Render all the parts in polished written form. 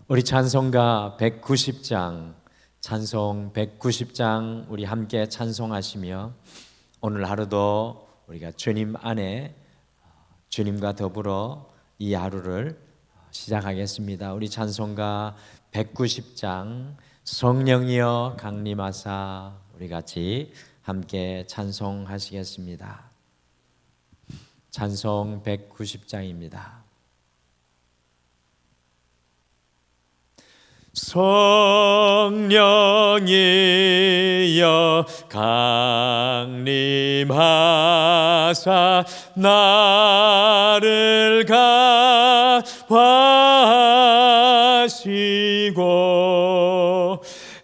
우리 찬송가 190장, 찬송 190장 우리 함께 찬송하시며 오늘 하루도 우리가 주님 안에 주님과 더불어 이 하루를 시작하겠습니다. 우리 찬송가 190장 성령이여 강림하사 우리 같이 함께 찬송하시겠습니다. 찬송 190장입니다. 성령이여 강림하사 나를 감화하시고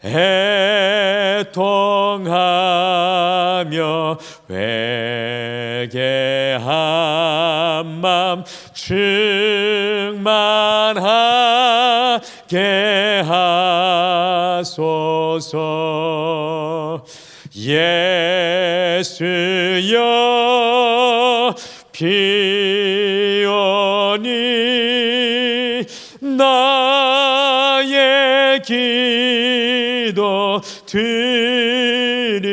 애통하며 회개한 맘 충만하게 하소서. 예수여 피오니 나의 기도 들으사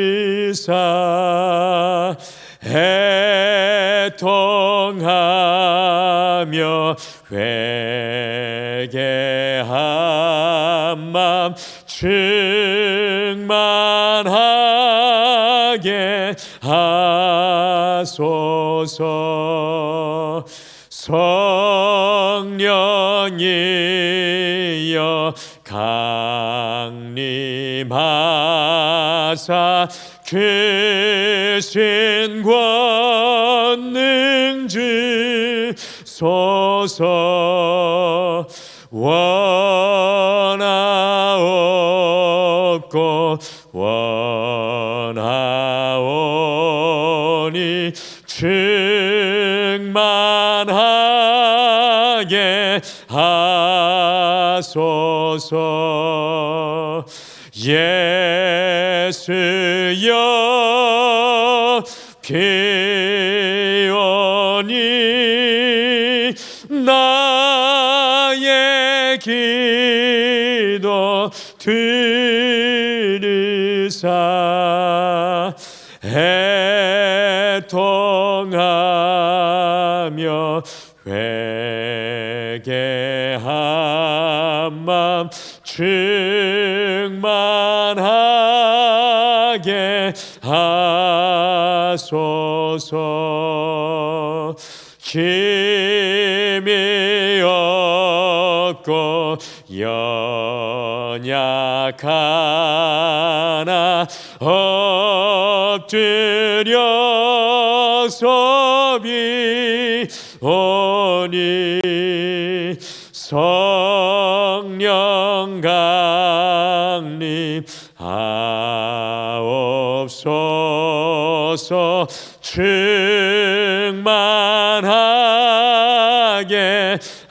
애통하며 회개한 맘 충만하게 하소서. 성령이여 강림하사 크신 권능 주소서. 원하옵고 원하오니 충만하게 하소서. 예수여 피오니 나의 기도 들으사 애통하며 회개한 맘 충만하게 하소서. 힘이 없고 연약하나 엎드려서 비오니 성령 강림하옵소서. 충만하게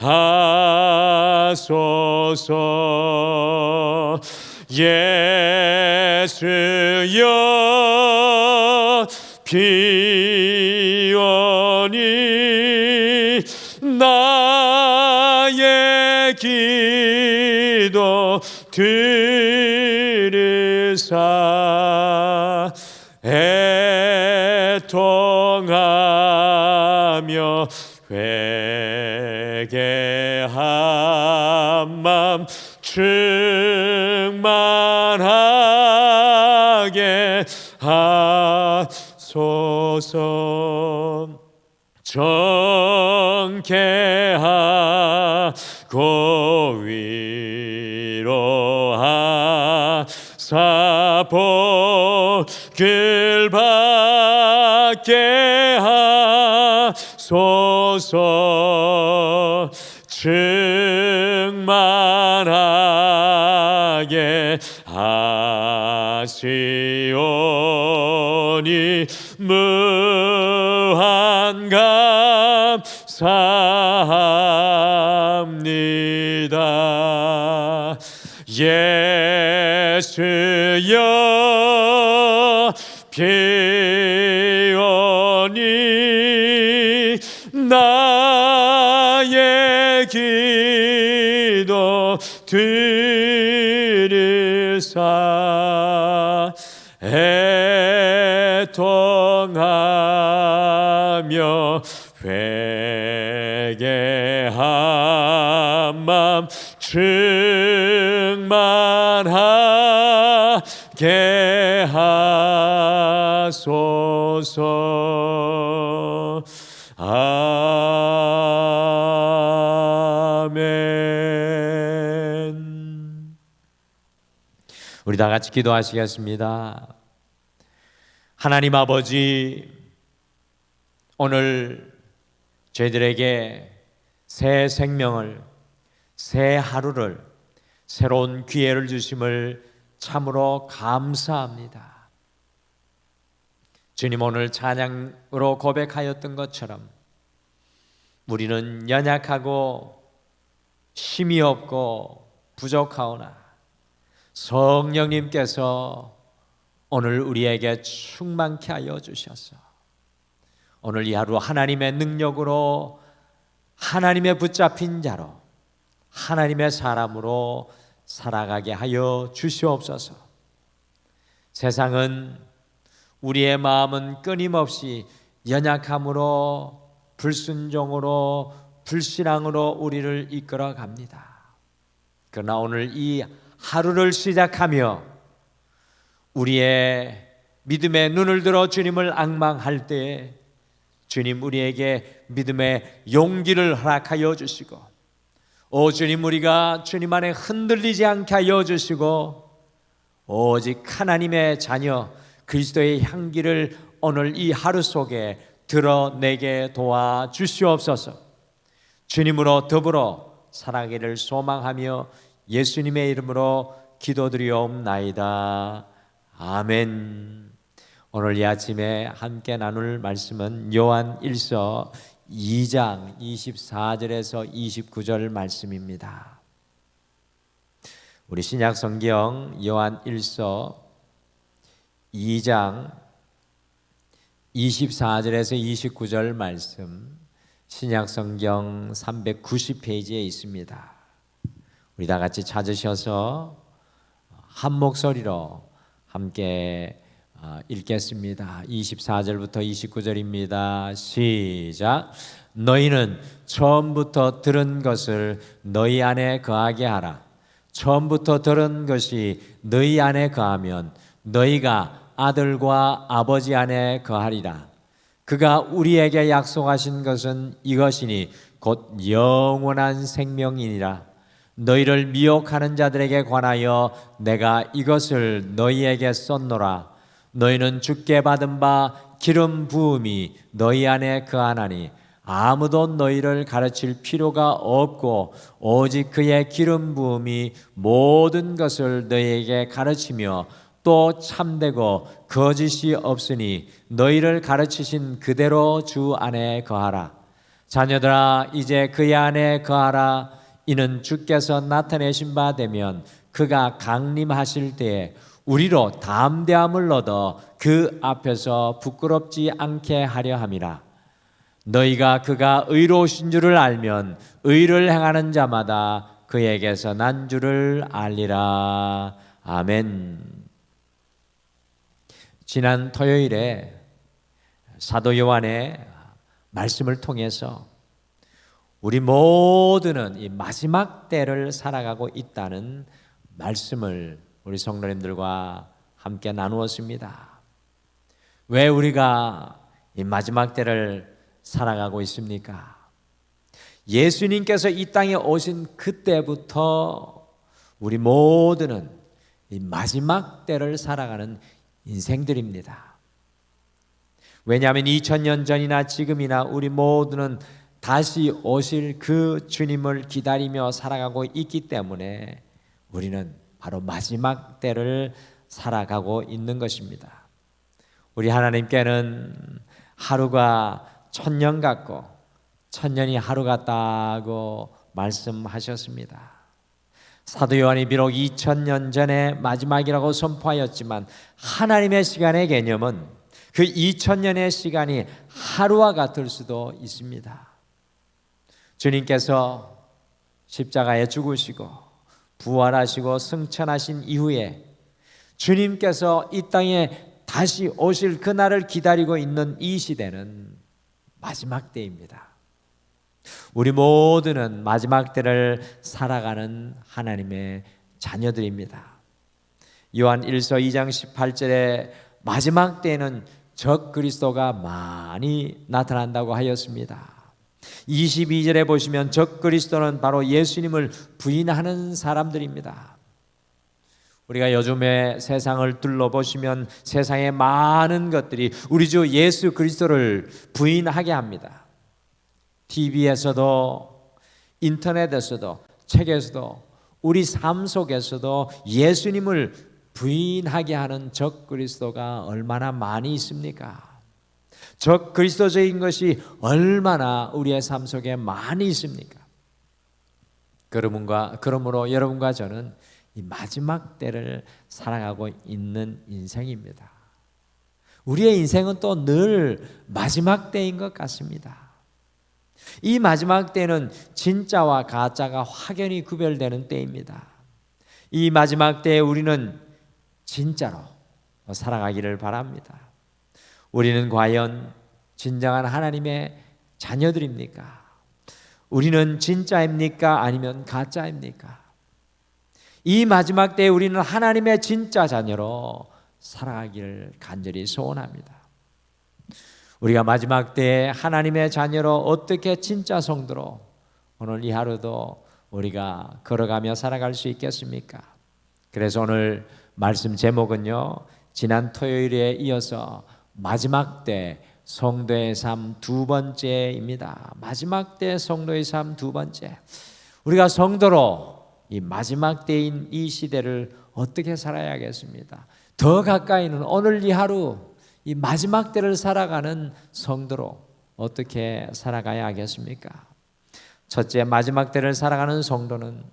하소서. 예수여 피오니 나의 기도 들으사 애통하며 회개한 맘 충만하게 하소서. 정케하고 위로하사 복을 받게 하소서. 충만하게 하시오니 무한 감사합니다. 예수여 피오니 나의 기도 드리사 애통하며 회개한 맘 충만하게 하소서. 아멘. 우리 다 같이 기도하시겠습니다. 하나님 아버지, 오늘 저희들에게 새 생명을, 새 하루를, 새로운 기회를 주심을 참으로 감사합니다. 주님, 오늘 찬양으로 고백하였던 것처럼 우리는 연약하고 힘이 없고 부족하오나 성령님께서 오늘 우리에게 충만케 하여 주셔서 오늘 이 하루 하나님의 능력으로, 하나님의 붙잡힌 자로, 하나님의 사람으로 살아가게 하여 주시옵소서. 세상은, 우리의 마음은 끊임없이 연약함으로, 불순종으로, 불신앙으로 우리를 이끌어 갑니다. 그러나 오늘 이 하루를 시작하며 우리의 믿음의 눈을 들어 주님을 앙망할 때에 주님, 우리에게 믿음의 용기를 허락하여 주시고, 오 주님, 우리가 주님 안에 흔들리지 않게 하여 주시고, 오직 하나님의 자녀 그리스도의 향기를 오늘 이 하루 속에 드러내게 도와주시옵소서. 주님으로 더불어 살아가기를 소망하며 예수님의 이름으로 기도드리옵나이다. 아멘. 오늘 이 아침에 함께 나눌 말씀은 요한 1서 2장 24절에서 29절 말씀입니다. 우리 신약 성경 요한 1서 2장 24절에서 29절 말씀, 신약 성경 390페이지에 있습니다. 우리 다 같이 찾으셔서 한 목소리로 함께 읽겠습니다. 24절부터 29절입니다. 시작. 너희는 처음부터 들은 것을 너희 안에 거하게 하라. 처음부터 들은 것이 너희 안에 거하면 너희가 아들과 아버지 안에 거하리라. 그가 우리에게 약속하신 것은 이것이니 곧 영원한 생명이니라. 너희를 미혹하는 자들에게 관하여 내가 이것을 너희에게 썼노라. 너희는 주께 받은 바 기름 부음이 너희 안에 거하나니 아무도 너희를 가르칠 필요가 없고 오직 그의 기름 부음이 모든 것을 너희에게 가르치며 또 참되고 거짓이 없으니 너희를 가르치신 그대로 주 안에 거하라. 자녀들아, 이제 그의 안에 거하라. 이는 주께서 나타내신 바 되면 그가 강림하실 때에 우리로 담대함을 얻어 그 앞에서 부끄럽지 않게 하려 함이라. 너희가 그가 의로우신 줄을 알면 의를 행하는 자마다 그에게서 난 줄을 알리라. 아멘. 지난 토요일에 사도 요한의 말씀을 통해서 우리 모두는 이 마지막 때를 살아가고 있다는 말씀을 우리 성도님들과 함께 나누었습니다. 왜 우리가 이 마지막 때를 살아가고 있습니까? 예수님께서 이 땅에 오신 그때부터 우리 모두는 이 마지막 때를 살아가는 인생들입니다. 왜냐하면 2000년 전이나 지금이나 우리 모두는 다시 오실 그 주님을 기다리며 살아가고 있기 때문에 우리는 바로 마지막 때를 살아가고 있는 것입니다. 우리 하나님께는 하루가 1000년 같고 1000년이 하루 같다고 말씀하셨습니다. 사도 요한이 비록 2000년 전에 마지막이라고 선포하였지만 하나님의 시간의 개념은 그 2000년의 시간이 하루와 같을 수도 있습니다. 주님께서 십자가에 죽으시고 부활하시고 승천하신 이후에 주님께서 이 땅에 다시 오실 그날을 기다리고 있는 이 시대는 마지막 때입니다. 우리 모두는 마지막 때를 살아가는 하나님의 자녀들입니다. 요한 1서 2장 18절에 마지막 때에는 적 그리스도가 많이 나타난다고 하였습니다. 22절에 보시면 적 그리스도는 바로 예수님을 부인하는 사람들입니다. 우리가 요즘에 세상을 둘러보시면 세상의 많은 것들이 우리 주 예수 그리스도를 부인하게 합니다. TV에서도 인터넷에서도 책에서도 우리 삶 속에서도 예수님을 부인하게 하는 적 그리스도가 얼마나 많이 있습니까? 적 그리스도적인 것이 얼마나 우리의 삶 속에 많이 있습니까? 그러므로 여러분과 저는 이 마지막 때를 살아가고 있는 인생입니다. 우리의 인생은 또 늘 마지막 때인 것 같습니다. 이 마지막 때는 진짜와 가짜가 확연히 구별되는 때입니다. 이 마지막 때에 우리는 진짜로 살아가기를 바랍니다. 우리는 과연 진정한 하나님의 자녀들입니까? 우리는 진짜입니까? 아니면 가짜입니까? 이 마지막 때에 우리는 하나님의 진짜 자녀로 살아가기를 간절히 소원합니다. 우리가 마지막 때에 하나님의 자녀로 어떻게 진짜 성도로 오늘 이 하루도 우리가 걸어가며 살아갈 수 있겠습니까? 그래서 오늘 말씀 제목은요, 지난 토요일에 이어서 마지막 때 성도의 삶 두 번째입니다. 마지막 때 성도의 삶 두 번째. 우리가 성도로 이 마지막 때인 이 시대를 어떻게 살아야겠습니다. 더 가까이는 오늘 이 하루 이 마지막 때를 살아가는 성도로 어떻게 살아가야 하겠습니까? 첫째, 마지막 때를 살아가는 성도는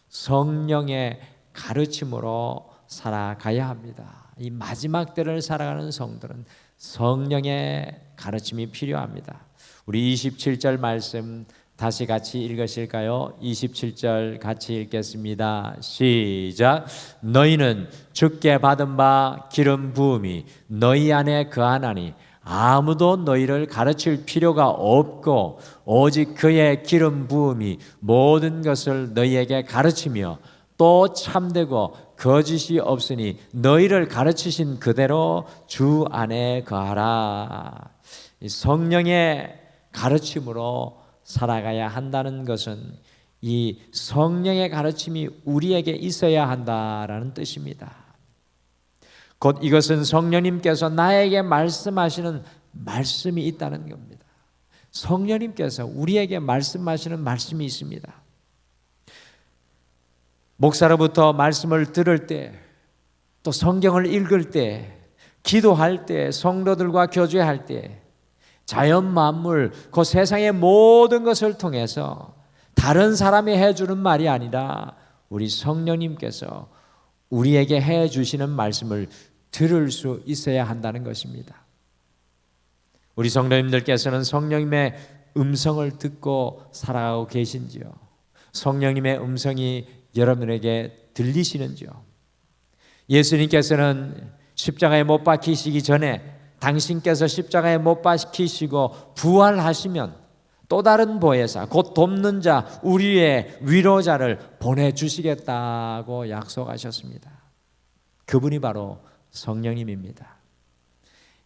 성령의 가르침으로 살아가야 합니다. 이 마지막 때를 살아가는 성도는 성령의 가르침이 필요합니다. 우리 27절 말씀 다시 같이 읽으실까요? 27절 같이 읽겠습니다. 시작. 너희는 주께 받은 바 기름 부음이 너희 안에 거하나니 아무도 너희를 가르칠 필요가 없고 오직 그의 기름 부음이 모든 것을 너희에게 가르치며 또 참되고 거짓이 없으니 너희를 가르치신 그대로 주 안에 거하라. 성령의 가르침으로 살아가야 한다는 것은 이 성령의 가르침이 우리에게 있어야 한다라는 뜻입니다. 곧 이것은 성령님께서 나에게 말씀하시는 말씀이 있다는 겁니다. 성령님께서 우리에게 말씀하시는 말씀이 있습니다. 목사로부터 말씀을 들을 때, 또 성경을 읽을 때, 기도할 때, 성도들과 교제할 때, 자연 만물, 그 세상의 모든 것을 통해서 다른 사람이 해주는 말이 아니라 우리 성령님께서 우리에게 해주시는 말씀을 들을 수 있어야 한다는 것입니다. 우리 성도님들께서는 성령님의 음성을 듣고 살아가고 계신지요? 성령님의 음성이 여러분에게 들리시는지요? 예수님께서는 십자가에 못 박히시기 전에 당신께서 십자가에 못 박히시고 부활하시면 또 다른 보혜사, 곧 돕는 자, 우리의 위로자를 보내주시겠다고 약속하셨습니다. 그분이 바로 성령님입니다.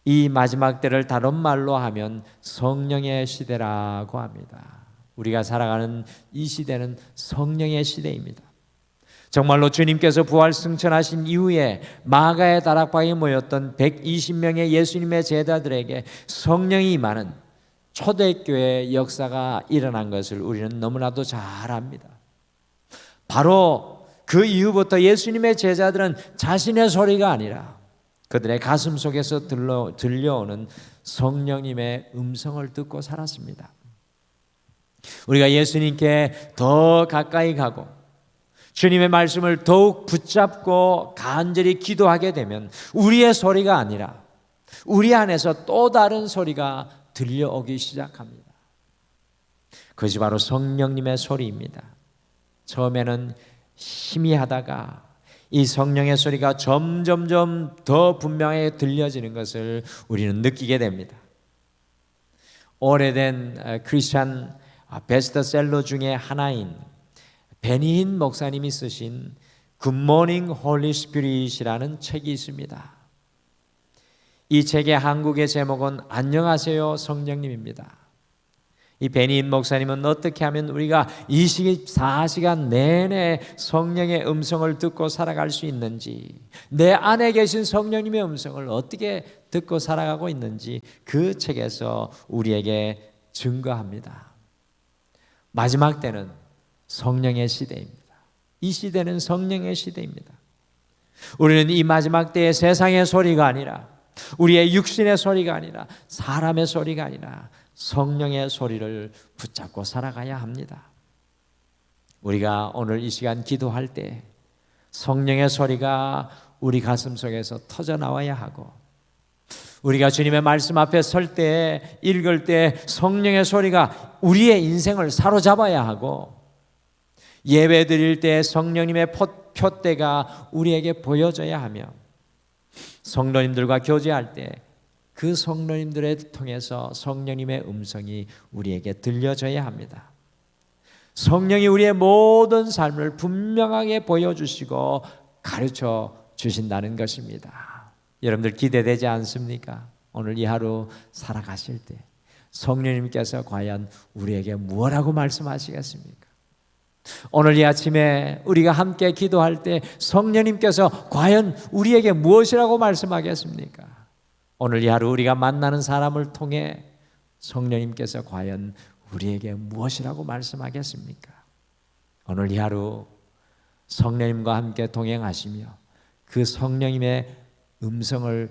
이 마지막 때를 다른 말로 하면 성령의 시대라고 합니다. 우리가 살아가는 이 시대는 성령의 시대입니다. 정말로 주님께서 부활 승천하신 이후에 마가의 다락방에 모였던 120명의 예수님의 제자들에게 성령이 임하는 초대교회의 역사가 일어난 것을 우리는 너무나도 잘 압니다. 바로 그 이후부터 예수님의 제자들은 자신의 소리가 아니라 그들의 가슴 속에서 들려오는 성령님의 음성을 듣고 살았습니다. 우리가 예수님께 더 가까이 가고 주님의 말씀을 더욱 붙잡고 간절히 기도하게 되면 우리의 소리가 아니라 우리 안에서 또 다른 소리가 들려오기 시작합니다. 그것이 바로 성령님의 소리입니다. 처음에는 희미하다가 이 성령의 소리가 점점점 더 분명하게 들려지는 것을 우리는 느끼게 됩니다. 오래된 크리스찬 베스트셀러 중에 하나인 베니힌 목사님이 쓰신 굿모닝 홀리 스피릿이라는 책이 있습니다. 이 책의 한국의 제목은 안녕하세요 성령님입니다. 이 베니힌 목사님은 어떻게 하면 우리가 24시간 내내 성령의 음성을 듣고 살아갈 수 있는지, 내 안에 계신 성령님의 음성을 어떻게 듣고 살아가고 있는지 그 책에서 우리에게 증거합니다. 마지막 때는 성령의 시대입니다. 이 시대는 성령의 시대입니다. 우리는 이 마지막 때에 세상의 소리가 아니라, 우리의 육신의 소리가 아니라, 사람의 소리가 아니라 성령의 소리를 붙잡고 살아가야 합니다. 우리가 오늘 이 시간 기도할 때 성령의 소리가 우리 가슴 속에서 터져 나와야 하고, 우리가 주님의 말씀 앞에 설 때, 읽을 때 성령의 소리가 우리의 인생을 사로잡아야 하고, 예배 드릴 때 성령님의 표대가 우리에게 보여져야 하며, 성도님들과 교제할 때 그 성도님들을 통해서 성령님의 음성이 우리에게 들려져야 합니다. 성령이 우리의 모든 삶을 분명하게 보여주시고 가르쳐 주신다는 것입니다. 여러분들 기대되지 않습니까? 오늘 이 하루 살아가실 때 성령님께서 과연 우리에게 무엇라고 말씀하시겠습니까? 오늘 이 아침에 우리가 함께 기도할 때 성령님께서 과연 우리에게 무엇이라고 말씀하겠습니까? 오늘 이 하루 우리가 만나는 사람을 통해 성령님께서 과연 우리에게 무엇이라고 말씀하겠습니까? 오늘 이 하루 성령님과 함께 동행하시며 그 성령님의 음성을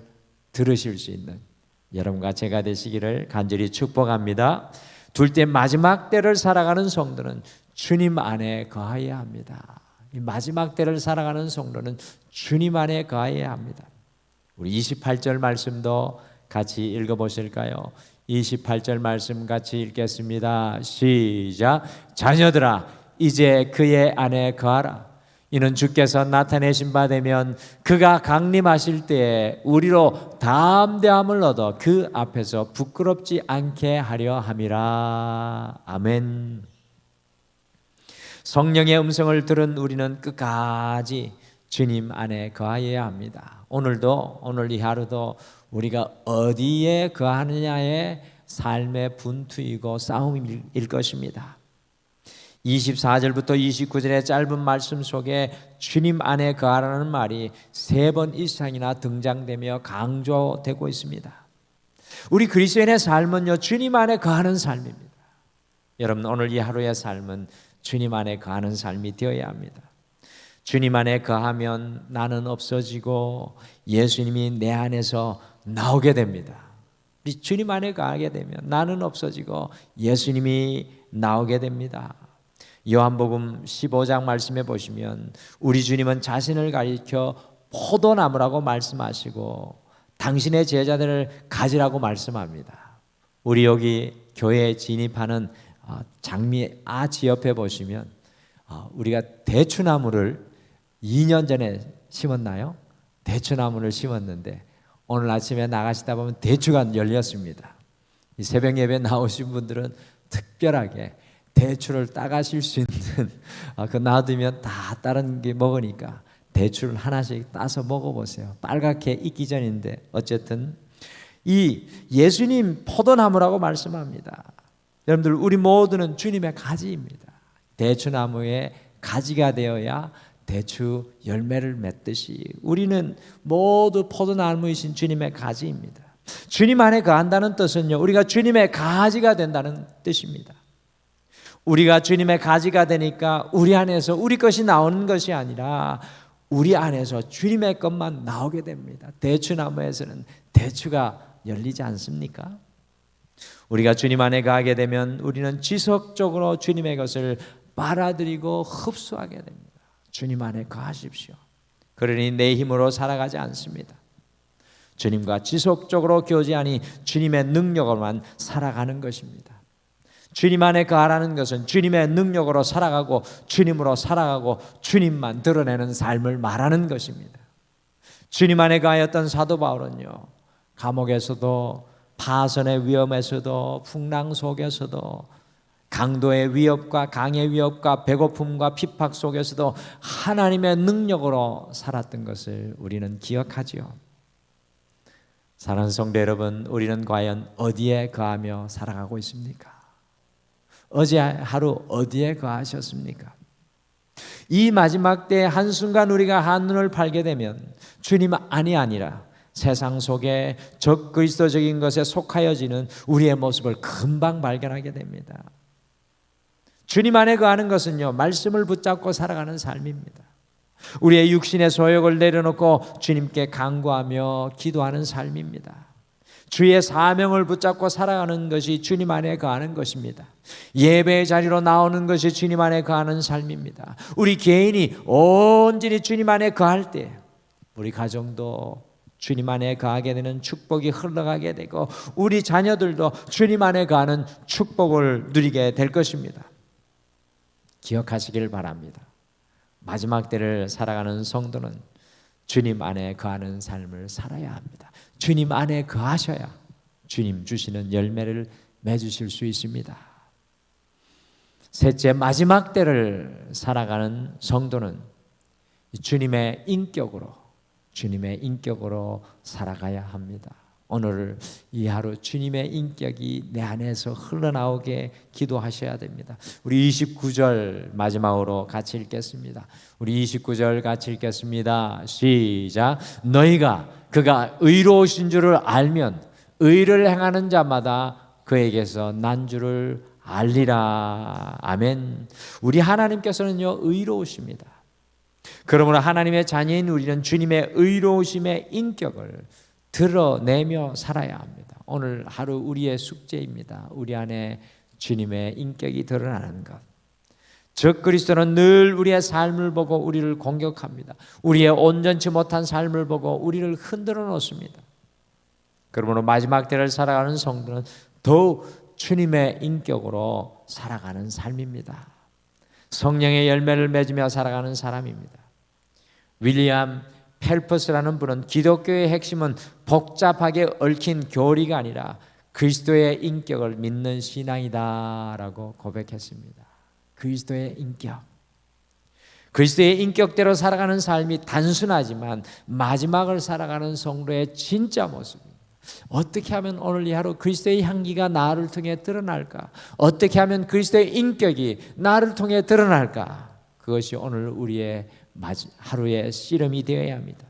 들으실 수 있는 여러분과 제가 되시기를 간절히 축복합니다. 둘째, 마지막 때를 살아가는 성도는 주님 안에 거하여야 합니다. 이 마지막 때를 살아가는 성도는 주님 안에 거하여야 합니다. 우리 28절 말씀도 같이 읽어보실까요? 28절 말씀 같이 읽겠습니다. 시작. 자녀들아 이제 그의 안에 거하라. 이는 주께서 나타내신 바 되면 그가 강림하실 때에 우리로 담대함을 얻어 그 앞에서 부끄럽지 않게 하려 함이라. 아멘. 성령의 음성을 들은 우리는 끝까지 주님 안에 거하여야 합니다. 오늘도, 오늘 이 하루도 우리가 어디에 거하느냐의 삶의 분투이고 싸움일 것입니다. 24절부터 29절의 짧은 말씀 속에 주님 안에 거하라는 말이 3번 이상이나 등장되며 강조되고 있습니다. 우리 그리스도인의 삶은요, 주님 안에 거하는 삶입니다. 여러분, 오늘 이 하루의 삶은 주님 안에 거하는 삶이 되어야 합니다. 주님 안에 거하면 나는 없어지고 예수님이 내 안에서 나오게 됩니다. 주님 안에 거하게 되면 나는 없어지고 예수님이 나오게 됩니다. 요한복음 15장 말씀해 보시면 우리 주님은 자신을 가리켜 포도나무라고 말씀하시고 당신의 제자들을 가지라고 말씀합니다. 우리 여기 교회에 진입하는 장미 아치 옆에 보시면 우리가 대추나무를 2년 전에 심었나요? 대추나무를 심었는데 오늘 아침에 나가시다 보면 대추가 열렸습니다. 이 새벽 예배 나오신 분들은 특별하게 대추를 따가실 수 있는 그 놔두면 다 다른 게 먹으니까 대추를 하나씩 따서 먹어보세요. 빨갛게 익기 전인데 어쨌든 이 예수님 포도나무라고 말씀합니다. 여러분들 우리 모두는 주님의 가지입니다. 대추나무의 가지가 되어야 대추 열매를 맺듯이 우리는 모두 포도나무이신 주님의 가지입니다. 주님 안에 거한다는 뜻은요, 우리가 주님의 가지가 된다는 뜻입니다. 우리가 주님의 가지가 되니까 우리 안에서 우리 것이 나오는 것이 아니라 우리 안에서 주님의 것만 나오게 됩니다. 대추나무에서는 대추가 열리지 않습니까? 우리가 주님 안에 가게 되면 우리는 지속적으로 주님의 것을 빨아들이고 흡수하게 됩니다. 주님 안에 거하십시오. 그러니 내 힘으로 살아가지 않습니다. 주님과 지속적으로 교제하니 주님의 능력으로만 살아가는 것입니다. 주님 안에 거하라는 것은 주님의 능력으로 살아가고 주님으로 살아가고 주님만 드러내는 삶을 말하는 것입니다. 주님 안에 거하였던 사도 바울은요, 감옥에서도 파선의 위험에서도 풍랑 속에서도 강도의 위협과 강의 위협과 배고픔과 핍박 속에서도 하나님의 능력으로 살았던 것을 우리는 기억하지요. 사랑하는 성도 여러분, 우리는 과연 어디에 거하며 살아가고 있습니까? 어제 하루 어디에 거하셨습니까? 이 마지막 때 한순간 우리가 한눈을 팔게 되면 주님 안이 아니라 세상 속에 적그리스도적인 것에 속하여지는 우리의 모습을 금방 발견하게 됩니다. 주님 안에 거하는 것은요, 말씀을 붙잡고 살아가는 삶입니다. 우리의 육신의 소욕을 내려놓고 주님께 간구하며 기도하는 삶입니다. 주의 사명을 붙잡고 살아가는 것이 주님 안에 거하는 것입니다. 예배의 자리로 나오는 것이 주님 안에 거하는 삶입니다. 우리 개인이 온전히 주님 안에 거할 때 우리 가정도 주님 안에 거하게 되는 축복이 흘러가게 되고 우리 자녀들도 주님 안에 거하는 축복을 누리게 될 것입니다. 기억하시길 바랍니다. 마지막 때를 살아가는 성도는 주님 안에 거하는 삶을 살아야 합니다. 주님 안에 거하셔야 주님 주시는 열매를 맺으실 수 있습니다. 셋째, 마지막 때를 살아가는 성도는 주님의 인격으로 살아가야 합니다. 오늘 이 하루 주님의 인격이 내 안에서 흘러나오게 기도하셔야 됩니다. 우리 29절 마지막으로 같이 읽겠습니다. 우리 29절 같이 읽겠습니다. 시작. 너희가 그가 의로우신 줄을 알면 의를 행하는 자마다 그에게서 난 줄을 알리라. 아멘. 우리 하나님께서는요, 의로우십니다. 그러므로 하나님의 자녀인 우리는 주님의 의로우심의 인격을 드러내며 살아야 합니다. 오늘 하루 우리의 숙제입니다. 우리 안에 주님의 인격이 드러나는 것. 적그리스도는 늘 우리의 삶을 보고 우리를 공격합니다. 우리의 온전치 못한 삶을 보고 우리를 흔들어 놓습니다. 그러므로 마지막 때를 살아가는 성도는 더욱 주님의 인격으로 살아가는 삶입니다. 성령의 열매를 맺으며 살아가는 사람입니다. 윌리엄 펠퍼스라는 분은 기독교의 핵심은 복잡하게 얽힌 교리가 아니라 그리스도의 인격을 믿는 신앙이다라고 고백했습니다. 그리스도의 인격. 그리스도의 인격대로 살아가는 삶이 단순하지만 마지막을 살아가는 성도의 진짜 모습입니다. 어떻게 하면 오늘 이 하루 그리스도의 향기가 나를 통해 드러날까? 어떻게 하면 그리스도의 인격이 나를 통해 드러날까? 그것이 오늘 우리의 하루의 씨름이 되어야 합니다.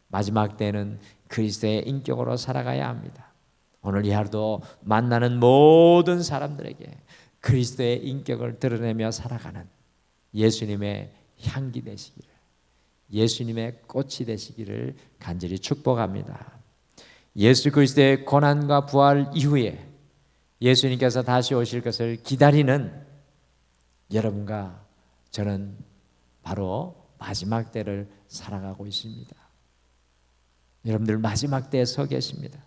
마지막 때는 그리스도의 인격으로 살아가야 합니다. 오늘 이 하루도 만나는 모든 사람들에게 그리스도의 인격을 드러내며 살아가는 예수님의 향기 되시기를, 예수님의 꽃이 되시기를 간절히 축복합니다. 예수 그리스도의 고난과 부활 이후에 예수님께서 다시 오실 것을 기다리는 여러분과 저는 바로 마지막 때를 살아가고 있습니다. 여러분들 마지막 때에 서 계십니다.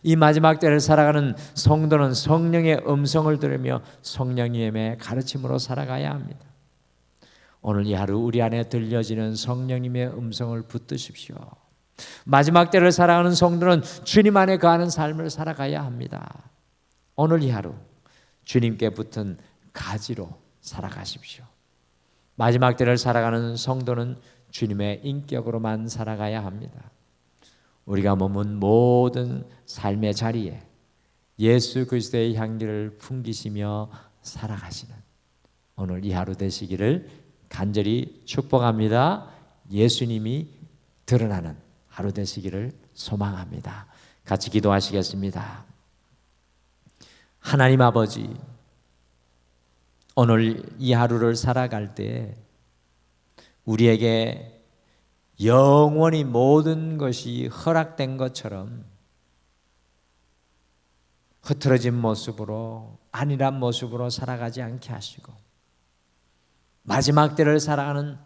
이 마지막 때를 살아가는 성도는 성령의 음성을 들으며 성령님의 가르침으로 살아가야 합니다. 오늘 이 하루 우리 안에 들려지는 성령님의 음성을 붙드십시오. 마지막 때를 살아가는 성도는 주님 안에 거하는 삶을 살아가야 합니다. 오늘 이 하루 주님께 붙은 가지로 살아가십시오. 마지막 때를 살아가는 성도는 주님의 인격으로만 살아가야 합니다. 우리가 머문 모든 삶의 자리에 예수 그리스도의 향기를 풍기시며 살아가시는 오늘 이 하루 되시기를 간절히 축복합니다. 예수님이 드러나는 하루 되시기를 소망합니다. 같이 기도하시겠습니다. 하나님 아버지, 오늘 이 하루를 살아갈 때 우리에게 영원히 모든 것이 허락된 것처럼 흐트러진 모습으로 안일한 모습으로 살아가지 않게 하시고 마지막 때를 살아가는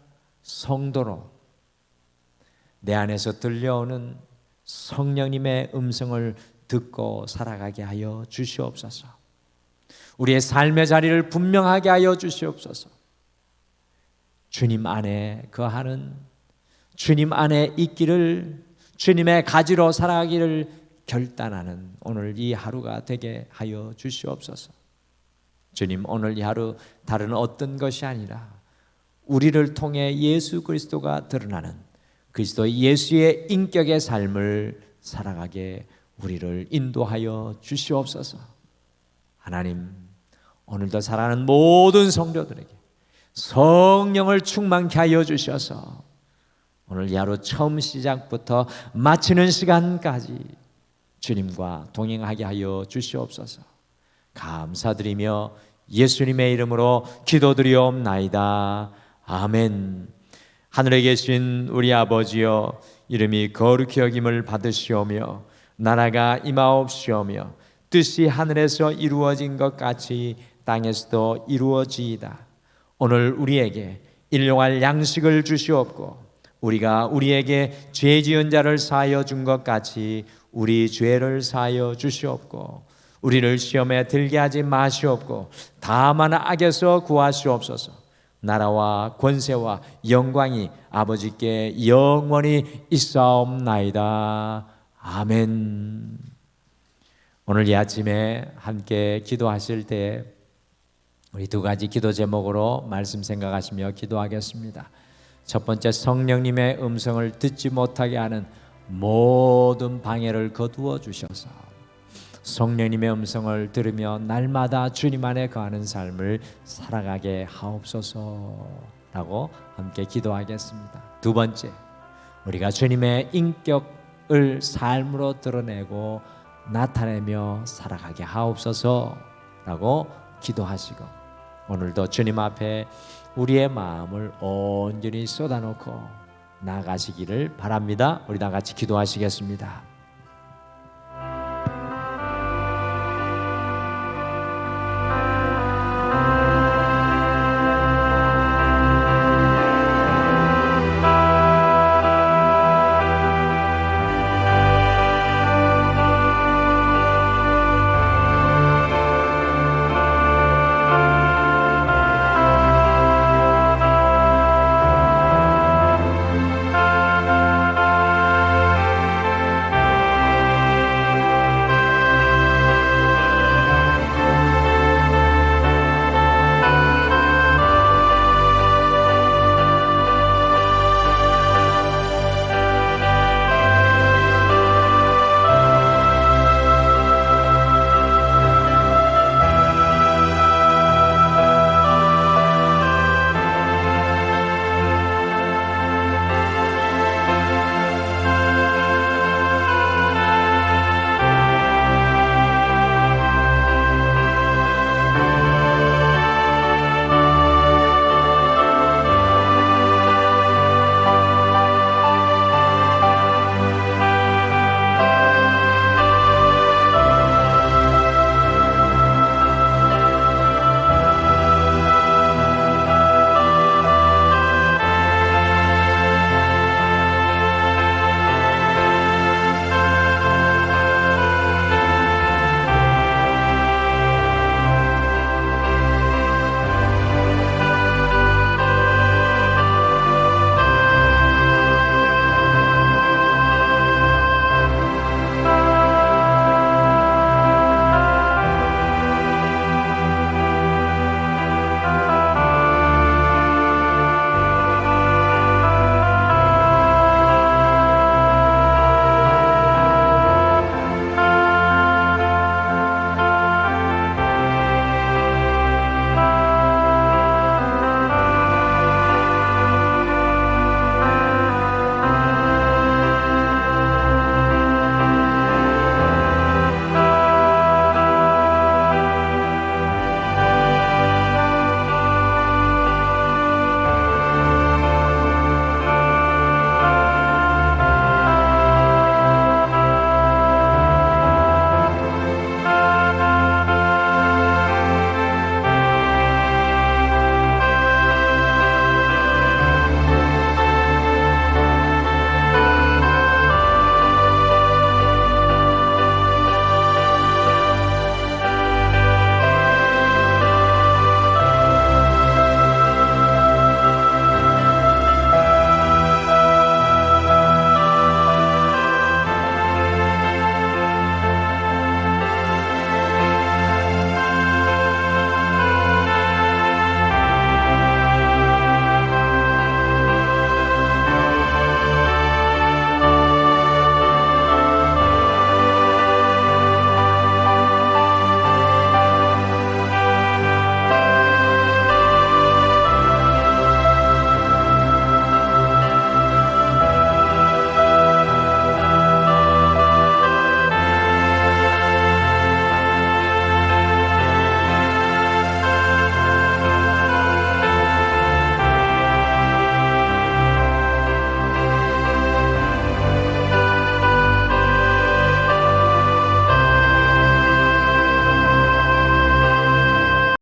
성도로 내 안에서 들려오는 성령님의 음성을 듣고 살아가게 하여 주시옵소서. 우리의 삶의 자리를 분명하게 하여 주시옵소서. 주님 안에 거하는, 주님 안에 있기를, 주님의 가지로 살아가기를 결단하는 오늘 이 하루가 되게 하여 주시옵소서. 주님, 오늘 이 하루 다른 어떤 것이 아니라 우리를 통해 예수 그리스도가 드러나는 그리스도 예수의 인격의 삶을 살아가게 우리를 인도하여 주시옵소서. 하나님, 오늘도 사랑하는 모든 성도들에게 성령을 충만케 하여 주셔서 오늘 이 하루 처음 시작부터 마치는 시간까지 주님과 동행하게 하여 주시옵소서. 감사드리며 예수님의 이름으로 기도드리옵나이다. 아멘. 하늘에 계신 우리 아버지여, 이름이 거룩히 여김을 받으시오며 나라가 임하옵시오며 뜻이 하늘에서 이루어진 것 같이 땅에서도 이루어지이다. 오늘 우리에게 일용할 양식을 주시옵고 우리가 우리에게 죄 지은 자를 사하여 준 것 같이 우리 죄를 사하여 주시옵고 우리를 시험에 들게 하지 마시옵고 다만 악에서 구하시옵소서. 나라와 권세와 영광이 아버지께 영원히 있사옵나이다. 아멘. 오늘 이 아침에 함께 기도하실 때 우리 두 가지 기도 제목으로 말씀 생각하시며 기도하겠습니다. 첫 번째, 성령님의 음성을 듣지 못하게 하는 모든 방해를 거두어 주셔서 성령님의 음성을 들으며 날마다 주님 안에 거하는 삶을 살아가게 하옵소서라고 함께 기도하겠습니다. 두 번째, 우리가 주님의 인격을 삶으로 드러내고 나타내며 살아가게 하옵소서라고 기도하시고 오늘도 주님 앞에 우리의 마음을 온전히 쏟아놓고 나가시기를 바랍니다. 우리 다 같이 기도하시겠습니다.